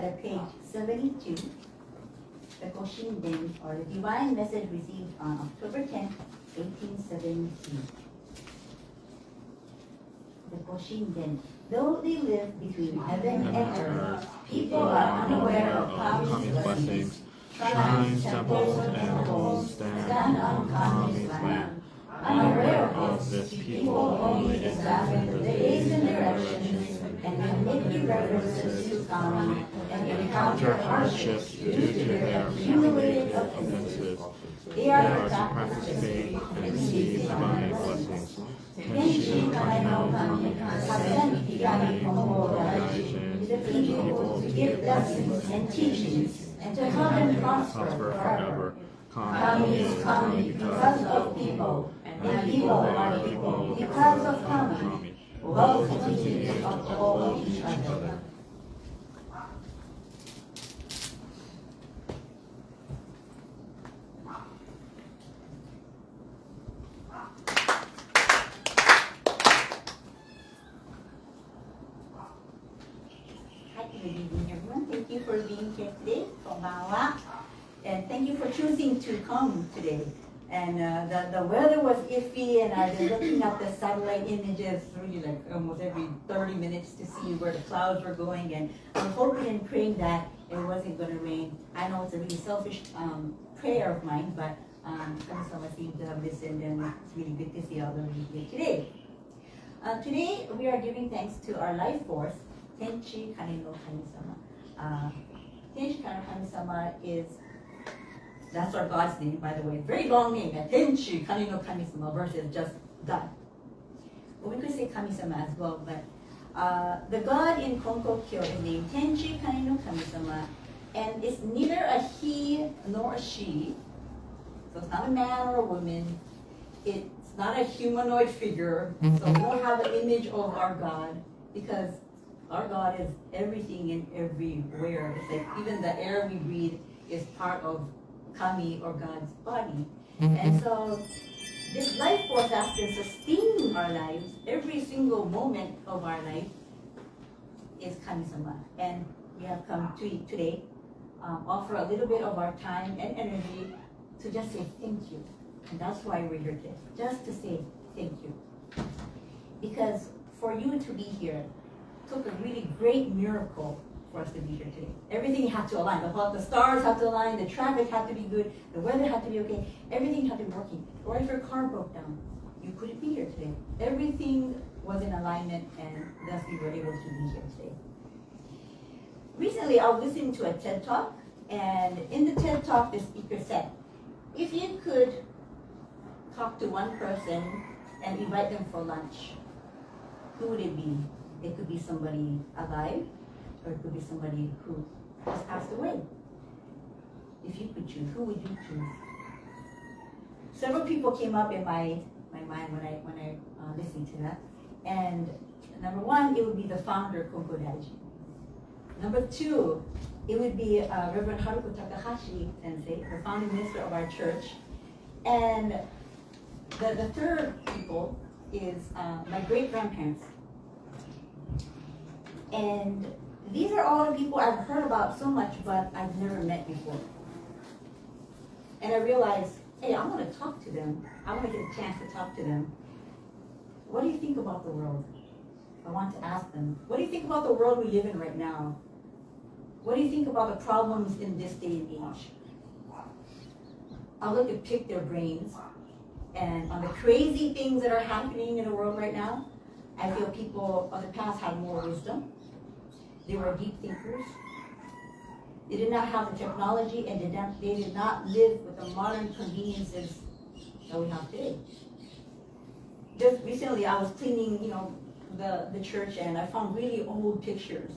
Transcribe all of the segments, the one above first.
at page 72, the Koshinden, or the Divine Message received on October 10, 1817. The Koshinden. Though they live between heaven and earth, people are unaware of Kami's blessings. Shrines, temples, and homes stand on Kami's land. Unaware of this, people only examine the days and directions and make references to Kami and encounter hardships due to their accumulated offenses. They are to practice faith and receive divine blessings. Tenshi Kaino Kami Hasen Higami Komo Daiji, the people to give blessings and teachings and to help them prosper forever. Kami is Kami because of people, and people are people because of Kami. Both continue to uphold each other. Good evening, everyone. Thank you for being here today. Konbanwa. And thank you for choosing to come today. And the weather was iffy, and I've been looking at the satellite images really like almost every 30 minutes to see where the clouds were going. And I was hoping and praying that it wasn't going to rain. I know it's a really selfish prayer of mine, but Kami-sama seemed to have listened, and it's really good to see all of you here today. Today, we are giving thanks to our life force, Tenchi Kani no Kami-sama. Tenchi Kani no Kami-sama is, that's our God's name, by the way. Very long name, Tenchi Kani no Kami-sama versus just God. Well, we could say Kami-sama as well, but the God in Konkokyo is named Tenchi Kani no Kami-sama, and it's neither a he nor a she. So it's not a man or a woman. It's not a humanoid figure. So we don't have an image of our God, because our God is everything and everywhere. It's like even the air we breathe is part of Kami, or God's body. And so this life force has to sustain our lives. Every single moment of our life is Kami-sama. And we have come to today, offer a little bit of our time and energy to just say thank you. And that's why we're here today, just to say thank you. Because for you to be here took a really great miracle for us to be here today. Everything had to align. The stars had to align, the traffic had to be good, the weather had to be okay, everything had to be working. Or if your car broke down, you couldn't be here today. Everything was in alignment, and thus we were able to be here today. Recently, I was listening to a TED Talk, and in the TED Talk, the speaker said, if you could talk to one person and invite them for lunch, who would it be? It could be somebody alive, or it could be somebody who has passed away. If you could choose, who would you choose? Several people came up in my mind when I listened to that. And number one, it would be the founder, Konko Daiji. Number two, it would be Reverend Haruko Takahashi Sensei, the founding minister of our church. And the third people is my great-grandparents. And these are all the people I've heard about so much, but I've never met before. And I realized, hey, I want to talk to them. I want to get a chance to talk to them. What do you think about the world? I want to ask them, what do you think about the world we live in right now? What do you think about the problems in this day and age? I'd like to pick their brains. And on the crazy things that are happening in the world right now, I feel people of the past had more wisdom. They were deep thinkers. They did not have the technology, and they did not live with the modern conveniences that we have today. Just recently, I was cleaning, the church, and I found really old pictures.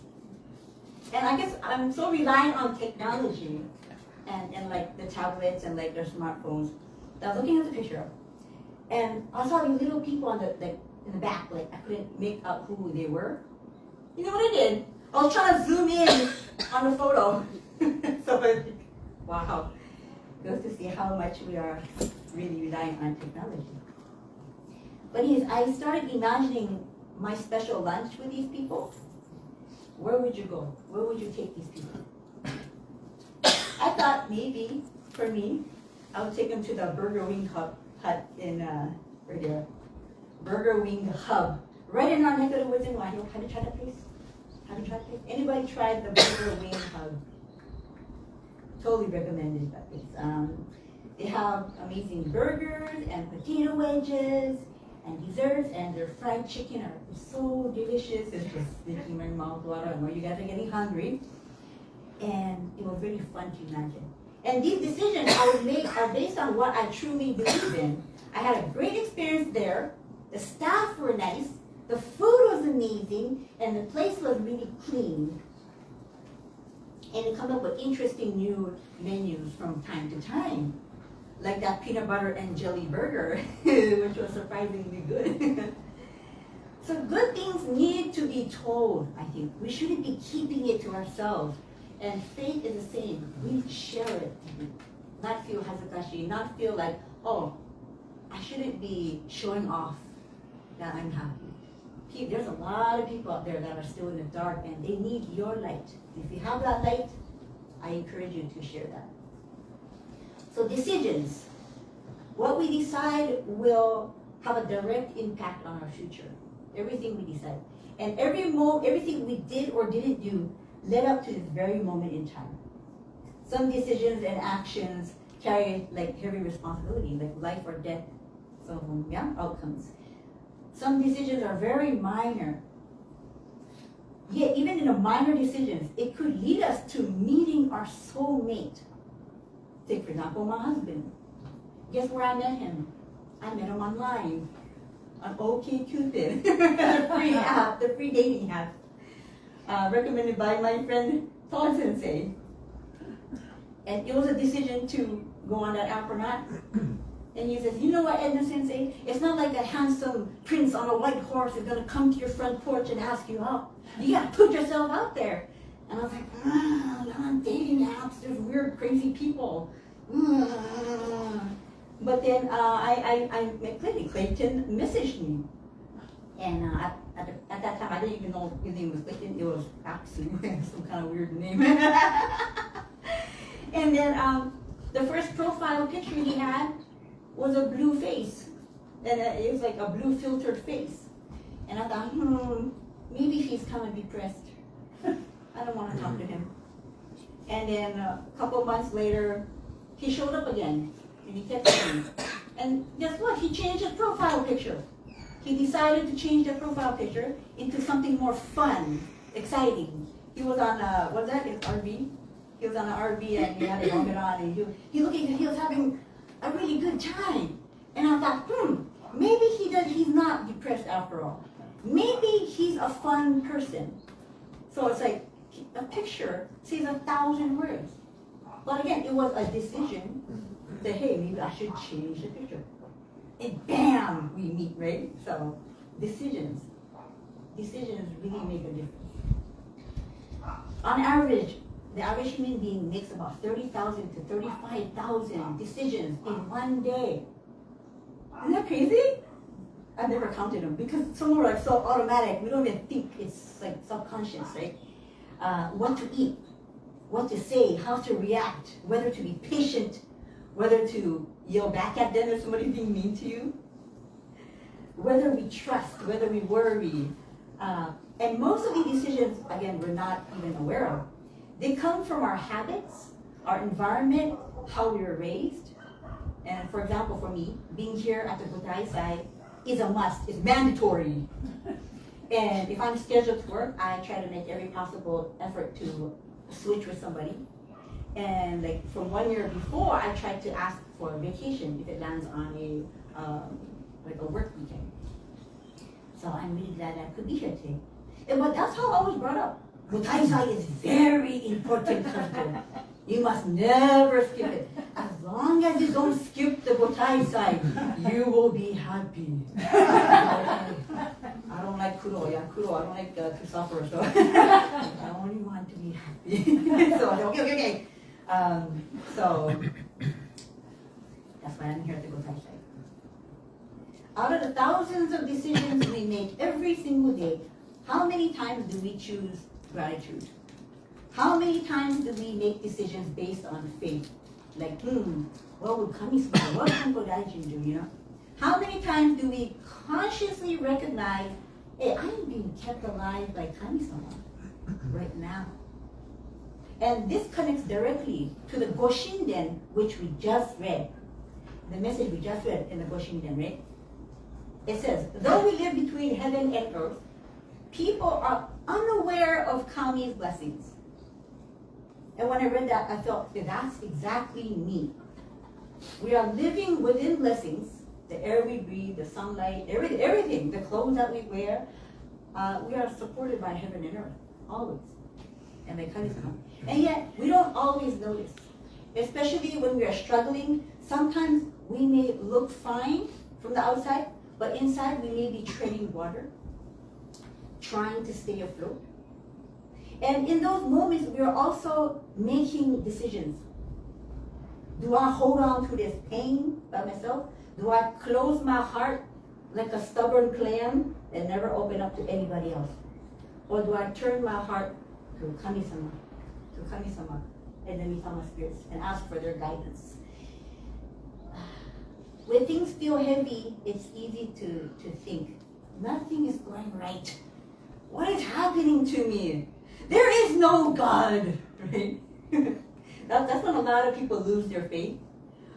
And I guess I'm so reliant on technology and like the tablets and like their smartphones. I was looking at the picture, and I saw these little people in the back. Like I couldn't make out who they were. You know what I did? I was trying to zoom in on the photo. So, wow. Goes to see how much we are really relying on technology. But I started imagining my special lunch with these people. where would you go? Where would you take these people? I thought maybe, for me, I would take them to the Burger Wing Hut in, right there. Burger Wing Hub. Right in our neck of the woods in Wahiawa. Have you tried that place? Have you tried that place? Anybody tried the Burger Wing Hub? Totally recommended that place. They have amazing burgers and potato wedges and desserts, and their fried chicken are so delicious. It's just making my mouth water. I know you guys are getting hungry. And it was really fun to imagine. And these decisions I would make are based on what I truly believe in. I had a great experience there. The staff were nice. The food was amazing. And the place was really clean. And it comes up with interesting new menus from time to time. Like that peanut butter and jelly burger, which was surprisingly good. So good things need to be told, I think. We shouldn't be keeping it to ourselves. And faith is the same. We share it. Not feel hazakashi, not feel like, oh, I shouldn't be showing off that I'm happy. There's a lot of people out there that are still in the dark, and they need your light. If you have that light, I encourage you to share that. So decisions. What we decide will have a direct impact on our future. Everything we decide. And everything we did or didn't do led up to this very moment in time. Some decisions and actions carry like heavy responsibility, like life or death, outcomes. Some decisions are very minor. Yet even in the minor decisions, it could lead us to meeting our soulmate. Take for example, my husband. Guess where I met him? I met him online on OkCupid, the free app, the free dating app. Recommended by my friend Todd Sensei. And it was a decision to go on that app or not. And he says, you know what, Edna Sensei? It's not like a handsome prince on a white horse is going to come to your front porch and ask you out. You got to put yourself out there. And I was like, not on dating apps. There's weird, crazy people. But then I met Clayton. Clayton messaged me. And at that time, I didn't even know his name was Clayton. It was actually some kind of weird name. And then the first profile picture he had was a blue face. And it was like a blue filtered face. And I thought, maybe he's kind of depressed. I don't want to talk to him. And then a couple months later, he showed up again. And he texted me. And guess what? He changed his profile picture. He decided to change the profile picture into something more fun, exciting. He was on what's that? His RV. He was on an RV and he had a helmet on, and he was having a really good time. And I thought, maybe he's not depressed after all. Maybe he's a fun person. So it's like a picture says 1,000 words. But again, it was a decision that, hey, maybe I should change the picture. And bam, we meet, right? So decisions really make a difference. On average, the average human being makes about 30,000 to 35,000 decisions in one day. Isn't that crazy? I've never counted them because some are like so automatic. We don't even think, it's like subconscious, right? What to eat, what to say, how to react, whether to be patient, whether to yell back at them if somebody's being mean to you, whether we trust, whether we worry. And most of these decisions, again, we're not even aware of. They come from our habits, our environment, how we were raised. And for example, for me, being here at the Butai side is a must, it's mandatory. And if I'm scheduled to work, I try to make every possible effort to switch with somebody. And like from 1 year before, I tried to ask for a vacation if it lands on a work weekend. So I'm really glad I could be here today. But that's how I was brought up. Butai side is very important temple. You must never skip it. As long as you don't skip the Butai side, you will be happy. I don't like kuro. I don't like to suffer. So I only want to be happy. So okay. So that's why I'm here at the Butai side. Out of the thousands of decisions we make every single day, how many times do we choose gratitude. How many times do we make decisions based on faith? Like, what would kami-sama, what would gratitude do, you know? How many times do we consciously recognize, hey, I'm being kept alive by kami-sama right now? And this connects directly to the Goshinden, which we just read. The message we just read in the Goshinden, right? It says, though we live between heaven and earth, people are unaware of Kami's blessings. And when I read that, I felt that's exactly me. We are living within blessings, the air we breathe, the sunlight, everything, the clothes that we wear. We are supported by heaven and earth, always. And by Kami-sama. And yet, we don't always notice. Especially when we are struggling, sometimes we may look fine from the outside, but inside we may be treading water, trying to stay afloat. And in those moments, we are also making decisions. Do I hold on to this pain by myself? Do I close my heart like a stubborn clam and never open up to anybody else? Or do I turn my heart to Kami-sama, and the Mitama spirits, and ask for their guidance? When things feel heavy, it's easy to think, nothing is going right. What is happening to me? There is no God, right? That's when a lot of people lose their faith.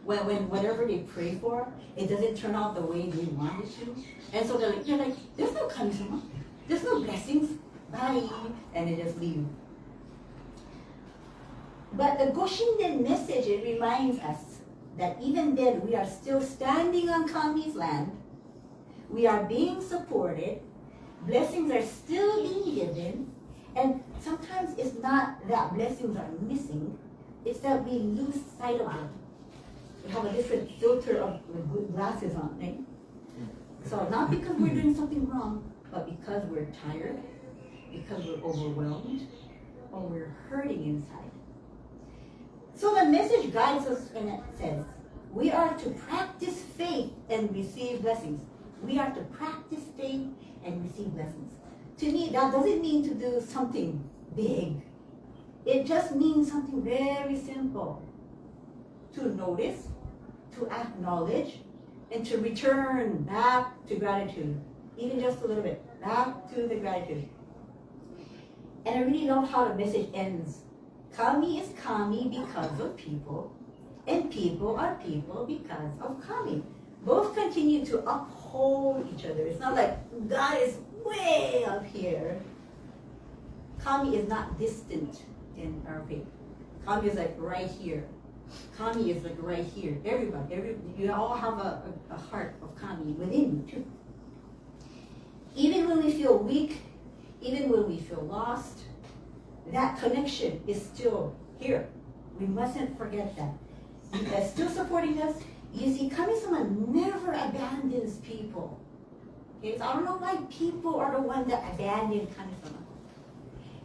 When whatever they pray for, it doesn't turn out the way they want it to. And so they're like, there's no kami-sama, there's no blessings, bye, and they just leave. But the Goshinden message, it reminds us that even then we are still standing on Kami's land, we are being supported, blessings are still being given, and sometimes it's not that blessings are missing, it's that we lose sight of them. We have a different filter of good glasses on, right? So not because we're doing something wrong, but because we're tired, because we're overwhelmed, or we're hurting inside. So the message guides us and it says, we are to practice faith and receive blessings. We are to practice faith and receive blessings. To me, that doesn't mean to do something big. It just means something very simple. To notice, to acknowledge, and to return back to gratitude. Even just a little bit, back to the gratitude. And I really love how the message ends. Kami is Kami because of people, and people are people because of Kami. Both continue to uphold each other. It's not like God is way up here. Kami is not distant in our faith. Kami is like right here. Kami is like right here. Everybody, you all have a heart of Kami within you too. Even when we feel weak, even when we feel lost, that connection is still here. We mustn't forget that. That's still supporting us. You see, Kami-sama never abandons people. Okay, so I don't know why people are the ones that abandon Kami-sama.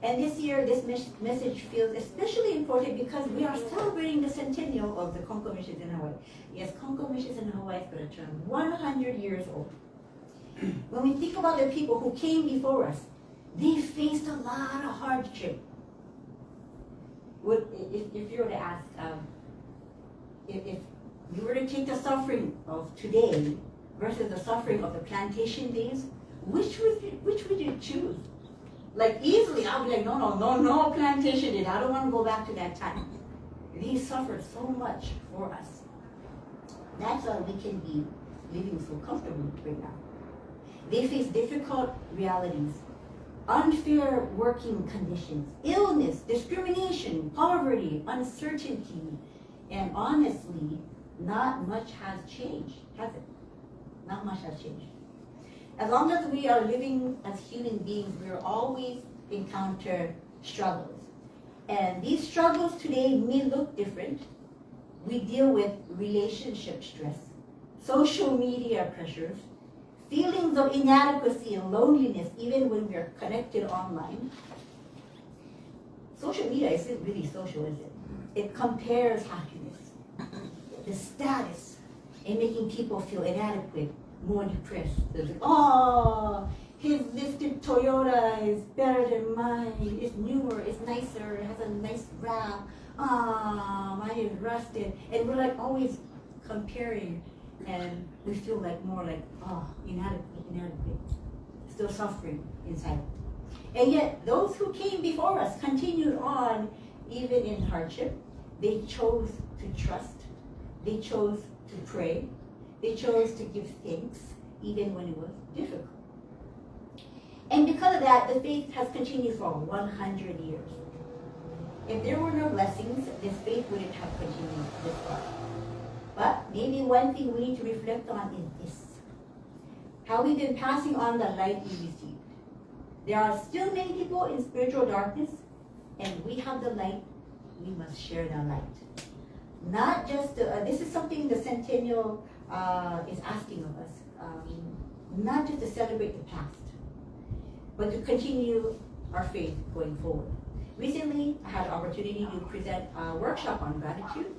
And this year, this message feels especially important because we are celebrating the centennial of the Konko missions in Hawaii. Yes, Konko missions in Hawaii is going to turn 100 years old. When we think about the people who came before us, they faced a lot of hardship. If you were to ask, if you were to take the suffering of today versus the suffering of the plantation days, which would you choose? Like easily, I would be like, no, plantation days. I don't want to go back to that time. They suffered so much for us. That's why we can be living so comfortably right now. They face difficult realities, unfair working conditions, illness, discrimination, poverty, uncertainty, and honestly, not much has changed, has it? Not much has changed. As long as we are living as human beings, we will always encounter struggles. And these struggles today may look different. We deal with relationship stress, social media pressures, feelings of inadequacy and loneliness even when we are connected online. Social media isn't really social, is it? It compares happiness, the status, and making people feel inadequate, more depressed. They're like, oh, his lifted Toyota is better than mine, it's newer, it's nicer, it has a nice wrap. Mine is rusted. And we're like always comparing, and we feel like more like, inadequate, still suffering inside. And yet those who came before us continued on even in hardship. They chose to trust, they chose to pray, they chose to give thanks even when it was difficult. And because of that, the faith has continued for 100 years. If there were no blessings, this faith wouldn't have continued this far. But maybe one thing we need to reflect on is this: how we've been passing on the light we received. There are still many people in spiritual darkness, and we have the light. We must share that light. Not just, this is something the Centennial is asking of us, not just to celebrate the past, but to continue our faith going forward. Recently, I had the opportunity to present a workshop on gratitude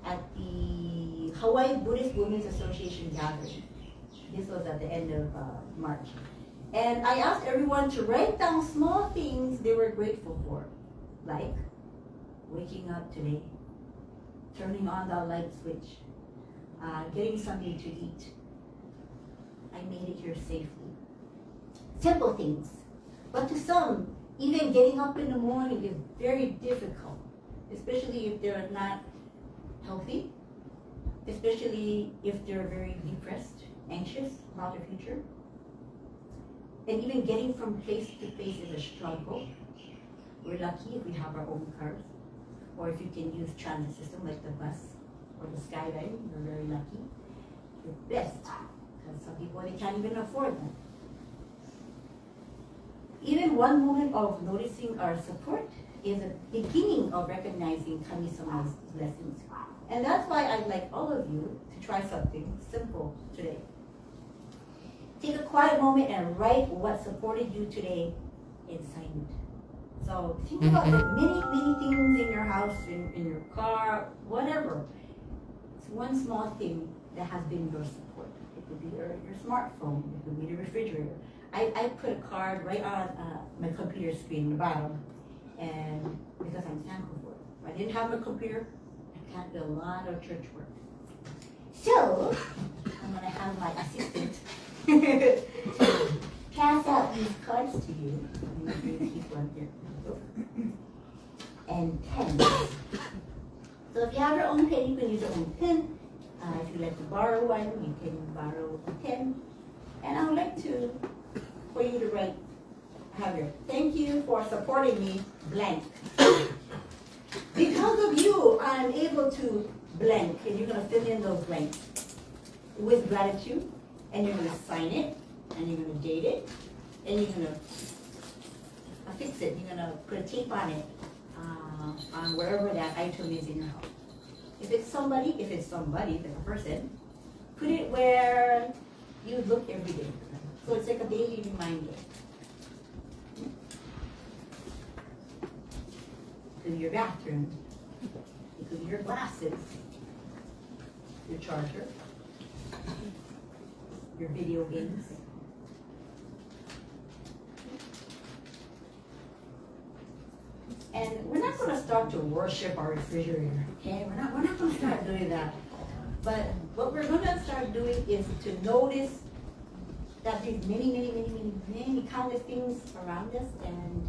at the Hawaii Buddhist Women's Association gathering. This was at the end of March. And I asked everyone to write down small things they were grateful for, like waking up today, turning on the light switch, getting something to eat. I made it here safely. Simple things. But to some, even getting up in the morning is very difficult, especially if they're not healthy, especially if they're very depressed, anxious about their future. And even getting from place to place is a struggle. We're lucky if we have our own cars, or if you can use transit system like the bus or the Skyline, you're very lucky. You're blessed, because some people, they can't even afford them. Even one moment of noticing our support is a beginning of recognizing Kami-sama's blessings. And that's why I'd like all of you to try something simple today. Take a quiet moment and write what supported you today in silent. So think about the many things in your house, in your car, whatever. It's one small thing that has been your support. It could be your smartphone, it could be the refrigerator. I put a card right on my computer screen in the bottom, and because I'm thankful for it. If I didn't have my computer, I can't do a lot of church work. So I'm gonna have my assistant pass out these cards to you. I'm gonna keep one here. And pens. So if you have your own pen, you can use your own pen. If you'd like to borrow one, you can borrow a pen. And I would like for you to write, have your thank you for supporting me, blank. Because of you, I'm able to blank, and you're gonna fill in those blanks with gratitude, and you're gonna sign it, and you're gonna date it, and you're gonna fix it. You're gonna put a tape on it, on wherever that item is in your house. If it's somebody, like a person, put it where you look every day. So it's like a daily reminder. It could be your bathroom, it could be your glasses, your charger, your video games. And we're not going to start to worship our refrigerator, okay? We're not going to start doing that. But what we're going to start doing is to notice that there's many countless things around us, and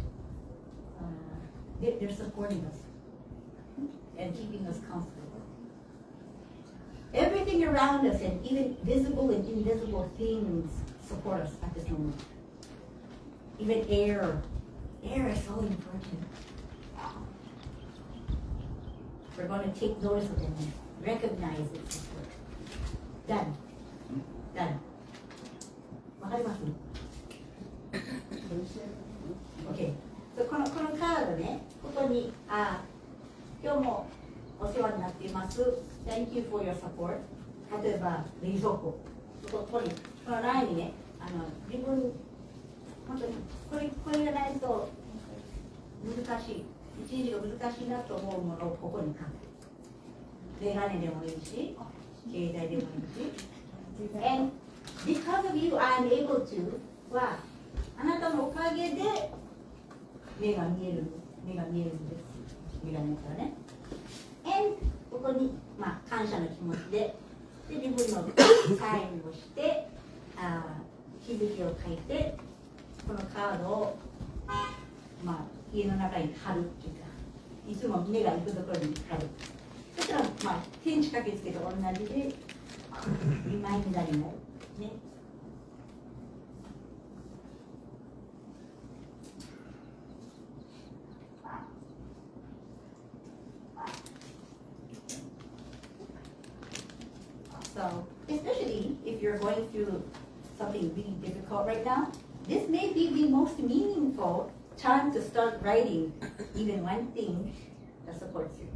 they're supporting us and keeping us comfortable. Everything around us, and even visible and invisible things, support us at this moment. Even air. Air is so important. We're going to take notice of them and recognize its support. Done. Done. わかります? Okay. So このカードね、ここに、今日もお世話になっています。Thank you for your support. 例えば、冷蔵庫。このラインにね、自分、本当にこれがないと難しい。一日が難しいなと思うものをここに書く。メガネでもいいし、携帯でもいいし。And because of you, I'm able to げで目が見えるんです。眼鏡からね。And ここに、感謝の気持ちで、自分のサインをして、日付を書いて、このカードを、家の中に貼るっていうか、いつも目が行くところに貼る。そしたら、天地掛けつけと同じで、リマインダーになる。ね。So, especially if you're going through something really difficult right now, this may be the most meaningful time to start writing even one thing that supports you.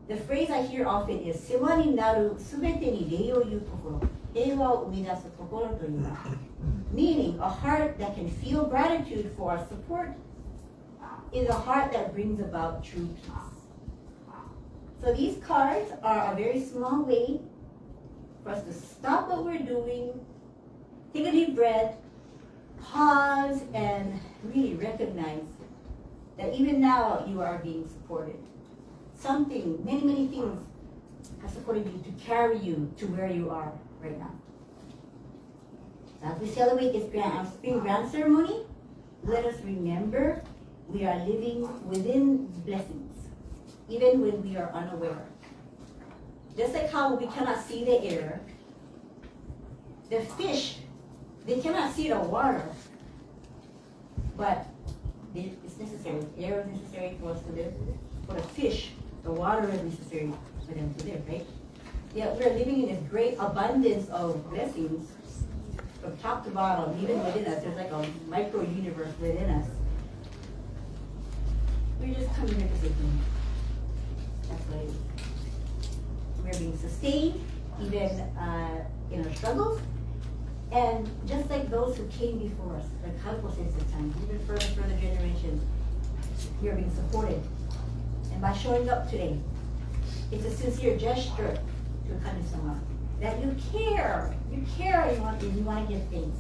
The phrase I hear often is 世話になるすべてに礼を言う心、平和を生み出す心というのは meaning a heart that can feel gratitude for our support is a heart that brings about true peace. So these cards are a very small way for us to stop what we're doing, take a deep breath, pause, and really recognize that even now you are being supported. Something, many things have supported you to carry you to where you are right now. So as we celebrate this spring grand ceremony, let us remember we are living within blessings, even when we are unaware. Just like how we cannot see the air, the fish, they cannot see the water, but it's necessary. Air is necessary for us to live. For the fish, the water is necessary for them to live, right? Yeah, we're living in this great abundance of blessings from top to bottom, even within us. There's like a micro universe within us. We're just coming here to say thank you. That's what it is. We're being sustained, even in our struggles. And just like those who came before us, like Kaupo says this time, even further generations, we are being supported. And by showing up today, it's a sincere gesture to Kami-sama that you care and you want to give thanks.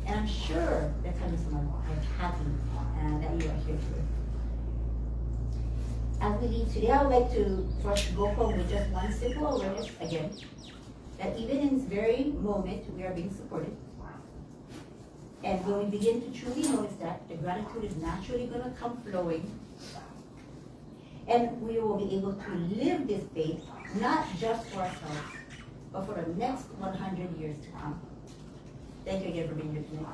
And I'm sure that Kami-sama are happy that you are here today. As we leave today, I would like to first go home with just one simple awareness again, that even in this very moment, we are being supported. And when we begin to truly notice that, the gratitude is naturally going to come flowing. And we will be able to live this faith, not just for ourselves, but for the next 100 years to come. Thank you again for being here tonight.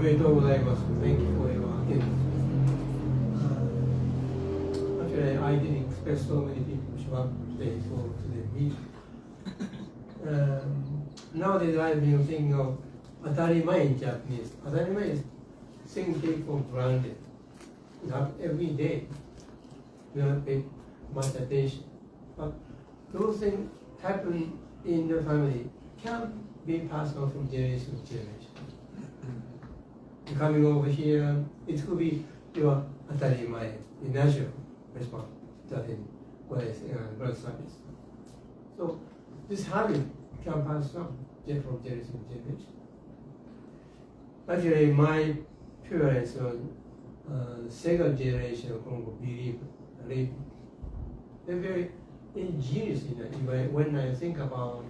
めでとうございます。Thank you for your gift. Actually, I didn't expect so many people to show up today for today's meeting. Nowadays, I've been thinking of atarimai in Japanese. Atarimai is things taken for granted. It happens every day. We don't pay much attention. But those things happen in the family can be passed on from generation to generation. Coming over here, it could be your atarimai, the natural response to what is blood service. So this habit can pass on from generation to generation. Actually, my parents were second generation of Congo believe. They're very ingenious in that. When I think about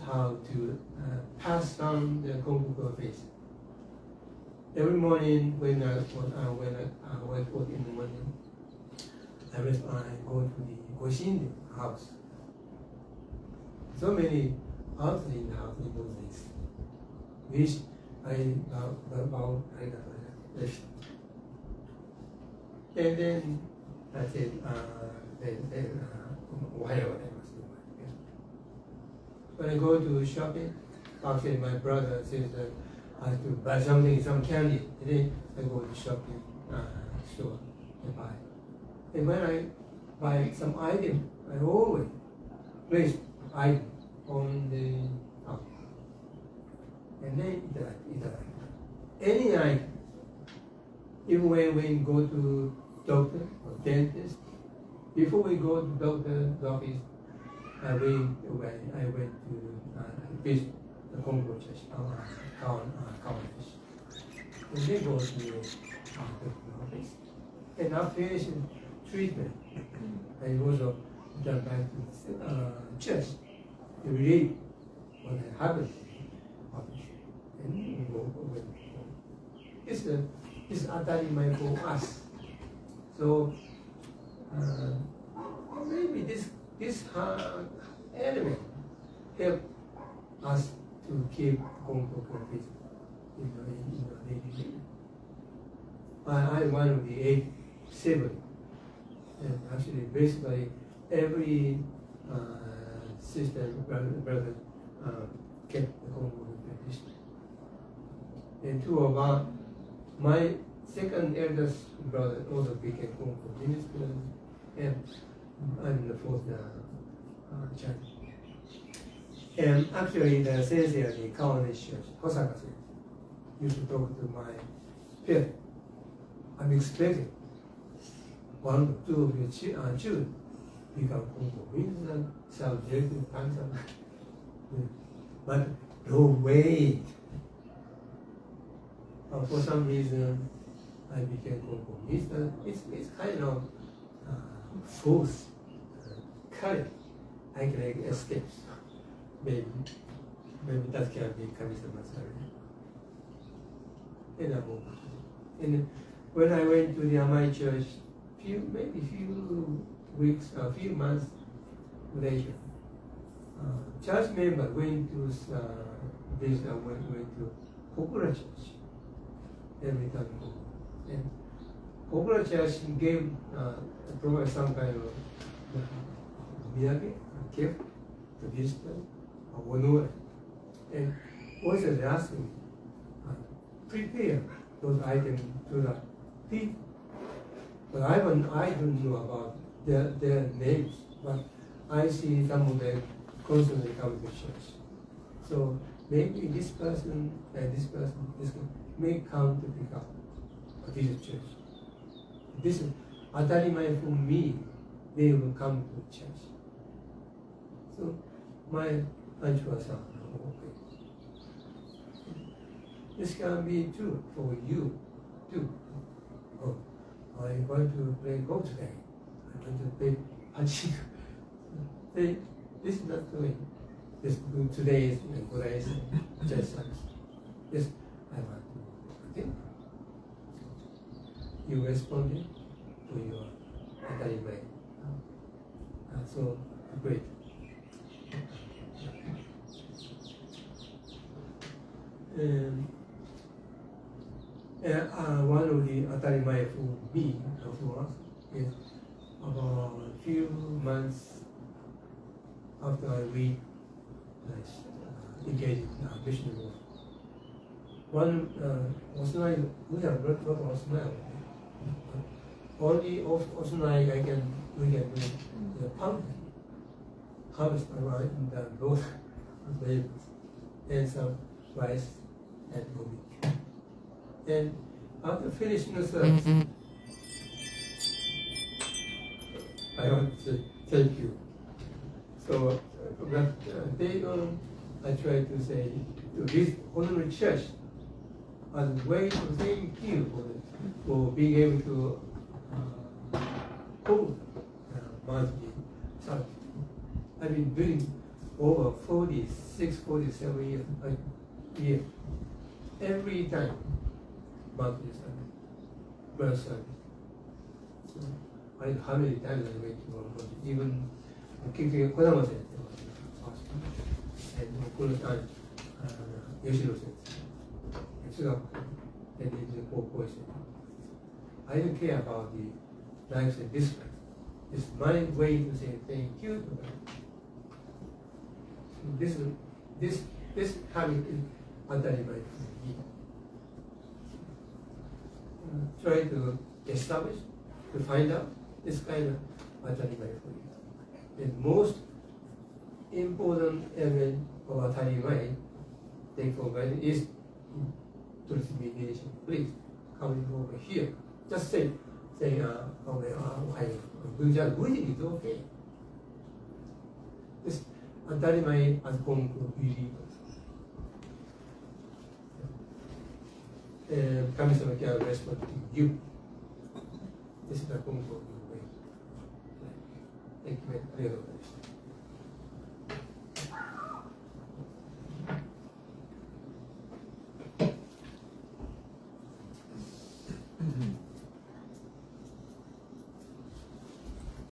how to pass on the Congo faith. Every morning when I wake up in the morning, I go to the Goshin house. So many houses in the house in those days, which I bow left. And then I said, Wahiawa. When I go to shopping, actually my brother says that I have to buy something, some candy. And then I go to shopping store and buy. And when I buy some item, I always place item on the house. And then interact. Any item, even when we go to doctor or dentist, before we go to doctor's office, I went to visit the Congo church, college. And they go to the office. And after finishing treatment, I also come back to church to relate what had happened. And we go over. It's atarimai for us. So maybe this element help us to keep Congo peace in the daily life. I'm one of the 8 siblings, and actually basically every sister, brother kept the Congo tradition. And 2 of my second eldest brother also became Congo minister, and I'm the 4th child. And actually, the sensei at the Kawaneshi Church, Hosaka sensei, used to talk to my parents. I'm expecting 1 or 2 of your children become Congo minister, subject to cancer. But no way. For some reason, I became Congo minister. It's kind of force, courage. I can escape. Maybe that can be Kamisama Sari. And when I went to the Amai church, maybe few weeks, a few months later, church member went to visit, went to Kokura church and returned home. And Kokura church gave provide some kind of miyake, gift to visitor, honor, and also they asked me prepare those items to the people. But I don't know about their names, but I see some of them constantly come to church. So maybe this person and this person may come to pick up a visit church. This is atarimai for me. They will come to church. So my answer was okay. This can be true for you too. Oh, I want to play golf today. I want to play punching. This is not doing. This today is today's church service. Yes, I want to. Okay. You responded to your atarimai. So great. one of the atarimae for me, for us, is about a few months after we engaged in missionary work. One Osunai, we have not Osunai. Only of Osunai we can do the pumpkin, harvest around in the both vegetables, and some rice and gobi. And after finishing the service, I want to say thank you. So that day on, I try to say to this honorary church as a way to thank you for being able to hold monthly service. I've been doing over 46, 47 years a year. Every time monthly service, birth service. So I don't know how many times I went to work, even Kiki Kodama said, and full time, Yoshiro said, and the Koko said, I don't care about the likes and dislikes. It's my way to say thank you to them. So this habit is atarimae for me. Try to establish, to find out this kind of atarimae for you. The most important element of atarimae, take for granted, is truth mediation. Please come over here. Just say Wahiawa. Just reading is okay. This atarimae as Kongo believers. Kami-sama can respond to you. This is the Kongo way. Thank you.